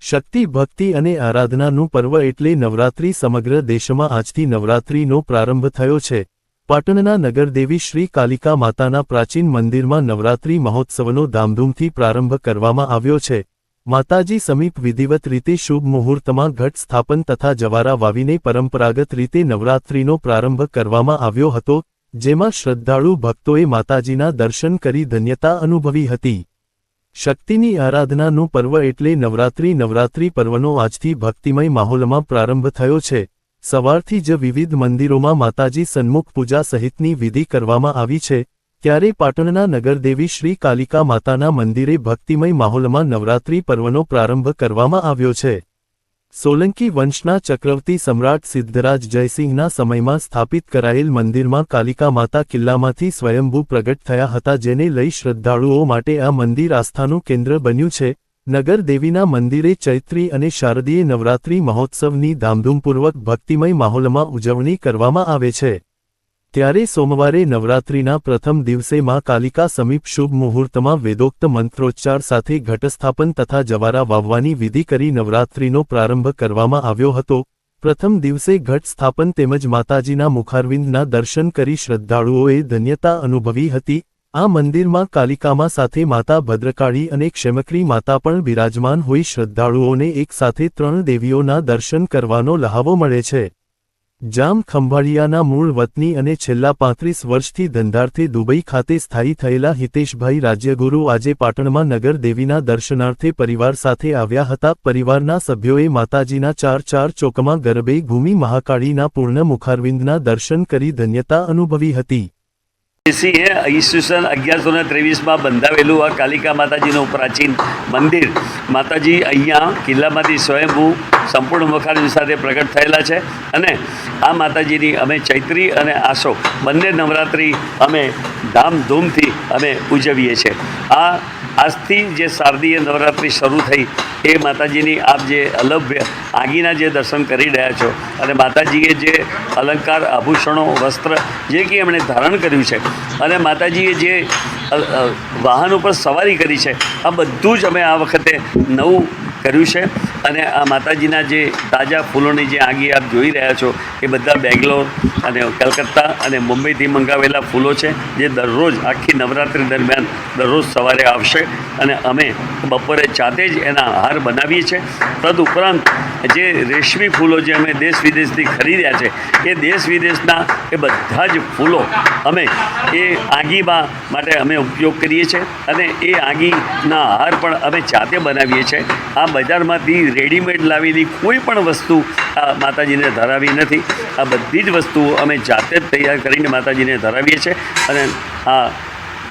શક્તિ ભક્તિ અને આરાધનાનું પર્વ એટલે નવરાત્રિ। સમગ્ર દેશમાં આજથી નવરાત્રિનો પ્રારંભ થયો છે। પાટણના નગરદેવી શ્રી કાલિકા માતાના પ્રાચીન મંદિરમાં નવરાત્રિ મહોત્સવનો ધામધૂમથી પ્રારંભ કરવામાં આવ્યો છે। માતાજી સમીપ વિધિવત રીતે શુભ મુહૂર્તમાં ઘટ સ્થાપન તથા જવારા વાવીને પરંપરાગત રીતે નવરાત્રિનો પ્રારંભ કરવામાં આવ્યો હતો, જેમાં શ્રદ્ધાળુ ભક્તોએ માતાજીના દર્શન કરી ધન્યતા અનુભવી હતી। શક્તિની આરાધનાનું પર્વ એટલે નવરાત્રિ। નવરાત્રિ પર્વનો આજથી ભક્તિમય માહોલમાં પ્રારંભ થયો છે। સવારથી જ વિવિધ મંદિરોમાં માતાજી સન્મુખ પૂજા સહિતની વિધિ કરવામાં આવી છે, ત્યારે પાટણના નગરદેવી શ્રી કાલિકા માતાના મંદિરે ભક્તિમય માહોલમાં નવરાત્રિ પર્વનો પ્રારંભ કરવામાં આવ્યો છે। સોલંકી વંશના ચક્રવર્તી સમ્રાટ સિદ્ધરાજ જયસિંહના સમયમાં સ્થાપિત કરાયેલ મંદિરમાં કાલિકા માતા કિલ્લામાંથી સ્વયંભૂ પ્રગટ થયા હતા, જેને લઈ શ્રદ્ધાળુઓ માટે આ મંદિર આસ્થાનું કેન્દ્ર બન્યું છે। નગરદેવીના મંદિરે ચૈત્રી અને શારદીય નવરાત્રિ મહોત્સવની ધામધૂમપૂર્વક ભક્તિમય માહોલમાં ઉજવણી કરવામાં આવે છે। ત્યારે સોમવારે નવરાત્રિના પ્રથમ દિવસે માં કાલિકા સમીપ શુભ મુહૂર્તમાં વેદોક્ત મંત્રોચ્ચાર સાથે ઘટસ્થાપન તથા જવારા વાવવાની વિધિ કરી નવરાત્રિનો પ્રારંભ કરવામાં આવ્યો હતો। પ્રથમ દિવસે ઘટ સ્થાપન તેમજ માતાજીના મુખારવિંદના દર્શન કરી શ્રદ્ધાળુઓએ ધન્યતા અનુભવી હતી। આ મંદિરમાં કાલિકામાં સાથે માતા ભદ્રકાળી અને ક્ષેમક્રી માતા પણ બિરાજમાન હોઈ શ્રદ્ધાળુઓને એક સાથે ત્રણ દેવીઓના દર્શન કરવાનો લહાવો મળે છે। જામ ખંભાળિયાના મૂળ વતની અને છેલ્લા 35 વર્ષથી ધંધાર્થે દુબઈ ખાતે સ્થાયી થયેલા હિતેશભાઈ રાજ્યગુરુ આજે પાટણમાં નગરદેવીના દર્શનાર્થે પરિવાર સાથે આવ્યા હતા। પરિવારના સભ્યોએ માતાજીના ચાર ચોકમાં ગરબે ઘૂમી મહાકાળીના પૂર્ણ મુખારવિંદના દર્શન કરી ધન્યતા અનુભવી હતી। ઈસવીસન 1123 બંધાવેલું આ કાલિકા માતાજીનું પ્રાચીન મંદિર, માતાજી અહીંયા કિલ્લામાંથી સ્વયંભૂ સંપૂર્ણ મુખારવિંદ સાથે પ્રગટ થયેલા છે અને આ માતાજીની અમે ચૈત્રી અને આસો બંને નવરાત્રિ અમે ધામધૂમથી અમે ઉજવીએ છીએ। આજથી જે શારદીય નવરાત્રિ શરૂ થઈ એ માતાજીની આપ જે અલભ્ય આગીના જે દર્શન કરી રહ્યા છો અને માતાજીએ જે અલંકાર આભૂષણો વસ્ત્ર જે કે એમણે ધારણ કર્યું છે અને માતાજીએ જે વાહન ઉપર સવારી કરી છે, આ બધું જ અમે આ વખતે નવું કર્યું છે અને આ માતાજીના જે તાજા ફૂલોની જે આગી આપ જોઈ રહ્યા છો એ બધા બેંગ્લોર અને કલકત્તા અને મુંબઈથી મંગાવેલા ફૂલો છે, જે દરરોજ આખી નવરાત્રિ દરમિયાન દરરોજ સવારે આવશે અને અમે બપોરે જાતે જ એના હાર બનાવીએ છીએ। તદુપરાંત જે રેશમી ફૂલો જે અમે દેશ વિદેશથી ખરીદ્યા છે એ દેશ વિદેશના એ બધા જ ફૂલો અમે એ આગીમાં માટે અમે ઉપયોગ કરીએ છીએ અને એ આગીના હાર પણ અમે જાતે બનાવીએ છીએ। આ બજારમાંથી રેડીમેડ લાવેલી કોઈ પણ વસ્તુ આ માતાજીને ધરાવી નથી। આ બધી જ વસ્તુઓ અમે જાતે જ તૈયાર કરીને માતાજીને ધરાવીએ છીએ અને આ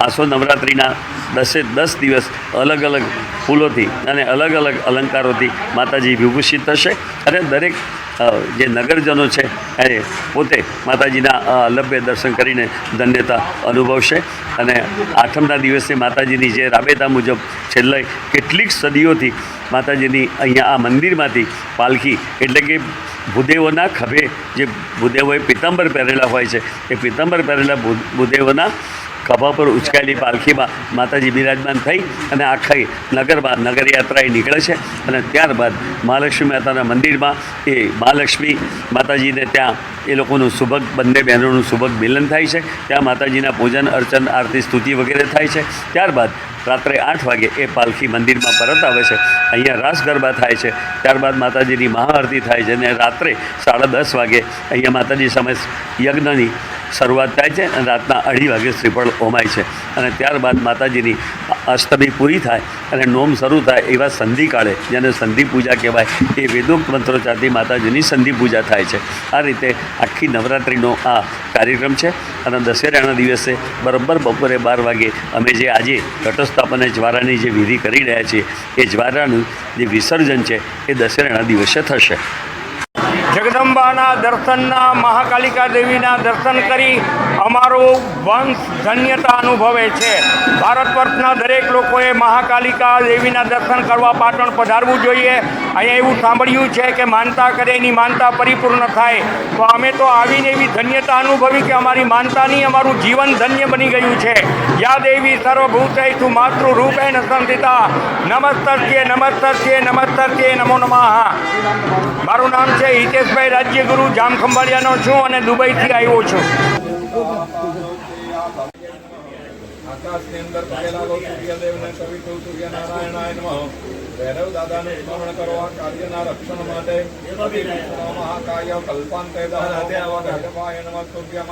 આસો નવરાત્રિના 10 દિવસ અલગ અલગ ફૂલોથી અને અલગ અલગ અલંકારોથી માતાજી વિભૂષિત થશે અને દરેક જે નગરજનો છે એ પોતે માતાજીના અલભ્ય દર્શન કરીને ધન્યતા અનુભવશે અને આઠમના દિવસે માતાજીની જે રાબેતા મુજબ છેલ્લા કેટલીક સદીઓથી માતાજીની અહીંયા આ મંદિરમાંથી પાલખી એટલે કે ભૂદેવોના ખભે જે ભૂદેવોએ પિત્તાંબર પહેરેલા હોય છે એ પિત્તાંબર પહેરેલા ભૂદેવોના ખભા પર ઉચકાયેલી પાલખીમાં માતાજી બિરાજમાન થઈ અને આખા નગરમાં નગરયાત્રાએ નીકળે છે અને ત્યારબાદ મહાલક્ષ્મી માતાના મંદિરમાં એ મહાલક્ષ્મી માતાજીને ત્યાં એ લોકોનું સુભગ બંને બહેનોનું સુભગ મિલન થાય છે। ત્યાં માતાજીના પૂજન અર્ચન આરતી સ્તુતિ વગેરે થાય છે। ત્યારબાદ રાત્રે 8 વાગે એ પાલખી મંદિરમાં પરત આવે છે। અહીંયા રાસ ગરબા થાય છે, ત્યારબાદ માતાજીની મહાઆરતી થાય છે અને રાત્રે 10:30 વાગે અહીંયા માતાજી સામે યજ્ઞની શરૂઆત થાય છે અને રાતના 2:30 વાગે શ્રીફળ હોમાય છે અને ત્યારબાદ માતાજીની અષ્ટમી પૂરી થાય અને નોમ શરૂ થાય એવા સંધિકાળે, જેને સંધિ પૂજા કહેવાય, એ વેદોક્ત મંત્રોચ્ચારથી માતાજીની સંધિ પૂજા થાય છે। આ રીતે આખી નવરાત્રિનો આ કાર્યક્રમ છે અને દશેરાના દિવસે બરાબર બપોરે 12 વાગે અમે જે આજે ઘટસ્થાપન અને જ્વારાની જે વિધિ કરી રહ્યા છીએ એ જ્વારાનું જે વિસર્જન છે એ દશેરાના દિવસે થશે। જગદંબાના દર્શનના, મહાકાલિકા દેવીના દર્શન કરી અમારો વંશ ધન્યતા અનુભવે છે। ભારત વર્ષના દરેક લોકોએ મહાકાલિકા દેવીના દર્શન કરવા પાટણ પધારવું જોઈએ। અહીંયા એવું સાંભળ્યું છે કે માનતા કરે એની માનતા પરિપૂર્ણ થાય. તો અમે તો આવીને એવી ધન્યતા અનુભવી કે અમારી માનતાની અમારું જીવન ધન્ય બની ગયું છે. યા દેવી સર્વભૂતેષુ માતૃરૂપેણ સંસ્થિતા નમસ્તસ્યે નમસ્તસ્યે નમસ્તસ્યે નમો નમઃ. મારું નામ છે હિતેશભાઈ રાજ્યગુરુ, જામખંભાળિયાનો છું અને દુબઈથી આવ્યો છું. આકાશની અંદર પડેલા સૂર્યદેવને કવિતો સૂર્યનારાયણાય નમઃ. ભૈરવ દાદાનું સ્મરણ કરો આ કાર્યના રક્ષણ માટે. મહાકાય કલ્પાંતે દહનવાય નમઃ સૂર્ય.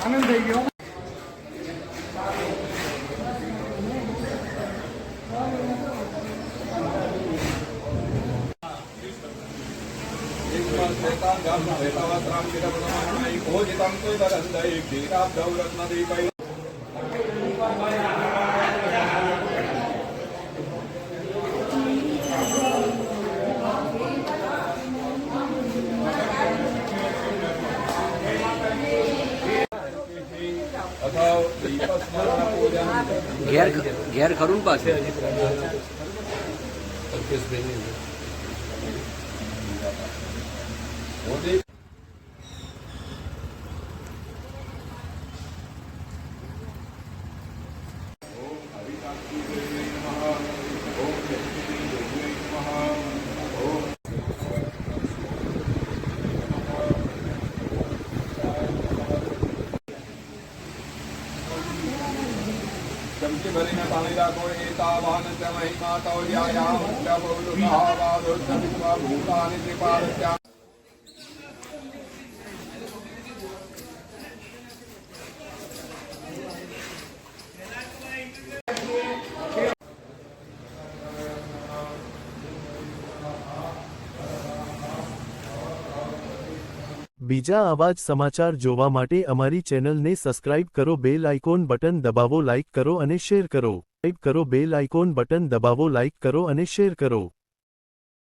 આનંદ થઈ ગયો. ઘેર ખરું ને પાછું ચમચી ભરીને પાણી રાખો. એતાવાન ચ મહિમા તૌર્યાયા મુક્ત્યા ભૂતાની ભૂતાની ત્રિપાદત્યા. બીજા આવા જ સમાચાર જોવા માટે અમારી ચેનલને સબસ્ક્રાઇબ કરો, બેલ આઇકોન બટન દબાવો, લાઇક કરો અને શેર કરો. સબસ્ક્રાઇબ કરો, બેલ આઇકોન બટન દબાવો, લાઇક કરો અને શેર કરો.